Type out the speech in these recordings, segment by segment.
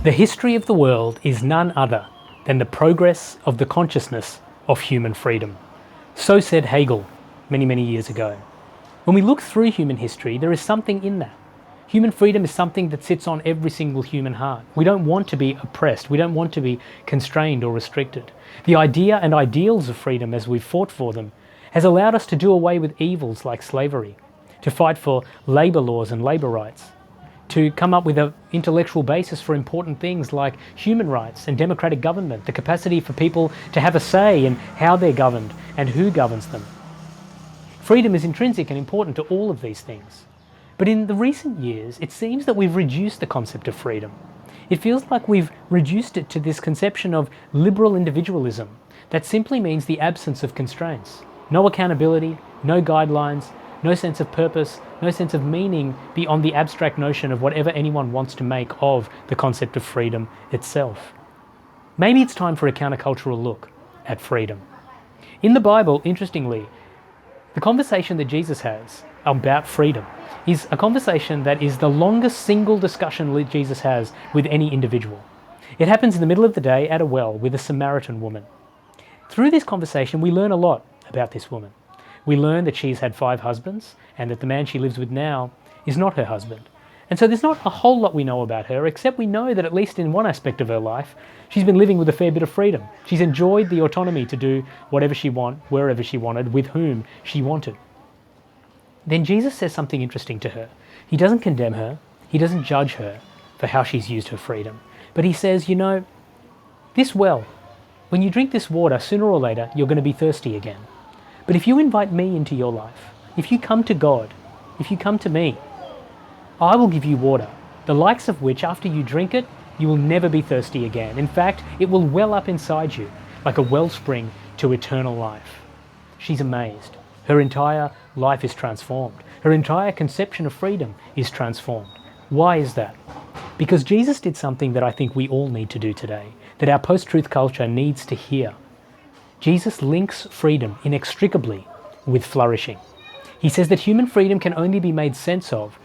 The history of the world is none other than the progress of the consciousness of human freedom. So said Hegel many, many years ago. When we look through human history, there is something in that. Human freedom is something that sits on every single human heart. We don't want to be oppressed. We don't want to be constrained or restricted. The idea and ideals of freedom, as we've fought for them, has allowed us to do away with evils like slavery, to fight for labour laws and labour rights, to come up with an intellectual basis for important things like human rights and democratic government, the capacity for people to have a say in how they're governed and who governs them. Freedom is intrinsic and important to all of these things. But in the recent years, it seems that we've reduced the concept of freedom. It feels like we've reduced it to this conception of liberal individualism that simply means the absence of constraints. No accountability, no guidelines, no sense of purpose, no sense of meaning beyond the abstract notion of whatever anyone wants to make of the concept of freedom itself. Maybe it's time for a countercultural look at freedom. In the Bible, interestingly, the conversation that Jesus has about freedom is a conversation that is the longest single discussion that Jesus has with any individual. It happens in the middle of the day at a well with a Samaritan woman. Through this conversation, we learn a lot about this woman. We learn that she's had 5 husbands and that the man she lives with now is not her husband. And so there's not a whole lot we know about her, except we know that at least in one aspect of her life, she's been living with a fair bit of freedom. She's enjoyed the autonomy to do whatever she wanted, wherever she wanted, with whom she wanted. Then Jesus says something interesting to her. He doesn't condemn her. He doesn't judge her for how she's used her freedom. But he says, you know, this well, when you drink this water, sooner or later, you're going to be thirsty again. But if you invite me into your life, if you come to God, if you come to me, I will give you water, the likes of which after you drink it, you will never be thirsty again. In fact, it will well up inside you like a wellspring to eternal life. She's amazed. Her entire life is transformed. Her entire conception of freedom is transformed. Why is that? Because Jesus did something that I think we all need to do today, that our post-truth culture needs to hear. Jesus links freedom inextricably with flourishing. He says that human freedom can only be made sense of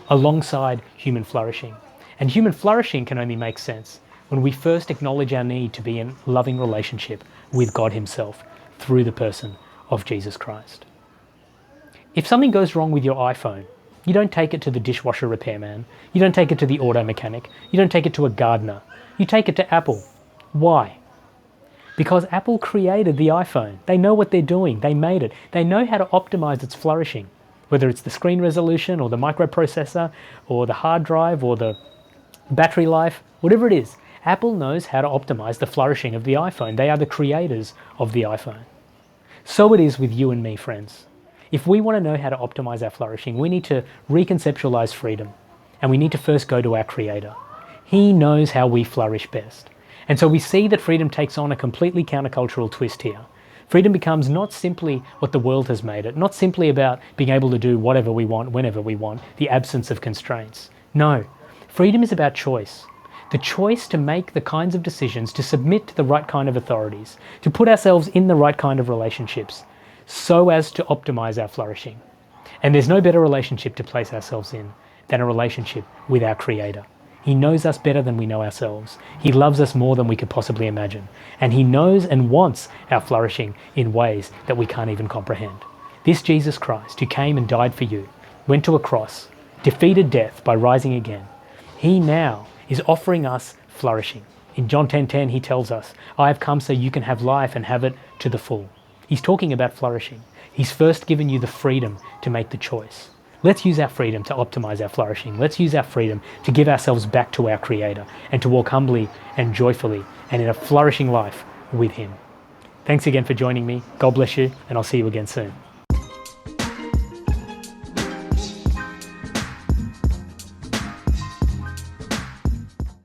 alongside human flourishing. And human flourishing can only make sense when we first acknowledge our need to be in loving relationship with God Himself through the person of Jesus Christ. If something goes wrong with your iPhone, you don't take it to the dishwasher repairman, you don't take it to the auto mechanic, you don't take it to a gardener, you take it to Apple. Why? Because Apple created the iPhone. They know what they're doing. They made it. They know how to optimize its flourishing, whether it's the screen resolution or the microprocessor or the hard drive or the battery life, whatever it is. Apple knows how to optimize the flourishing of the iPhone. They are the creators of the iPhone. So it is with you and me, friends. If we want to know how to optimize our flourishing, we need to reconceptualize freedom, and we need to first go to our Creator. He knows how we flourish best. And so we see that freedom takes on a completely countercultural twist here. Freedom becomes not simply what the world has made it, not simply about being able to do whatever we want, whenever we want, the absence of constraints. No, freedom is about choice. The choice to make the kinds of decisions, to submit to the right kind of authorities, to put ourselves in the right kind of relationships, so as to optimize our flourishing. And there's no better relationship to place ourselves in than a relationship with our Creator. He knows us better than we know ourselves. He loves us more than we could possibly imagine. And He knows and wants our flourishing in ways that we can't even comprehend. This Jesus Christ, who came and died for you, went to a cross, defeated death by rising again. He now is offering us flourishing. In John 10:10, He tells us, I have come so you can have life and have it to the full. He's talking about flourishing. He's first given you the freedom to make the choice. Let's use our freedom to optimize our flourishing. Let's use our freedom to give ourselves back to our Creator and to walk humbly and joyfully and in a flourishing life with Him. Thanks again for joining me. God bless you, and I'll see you again soon.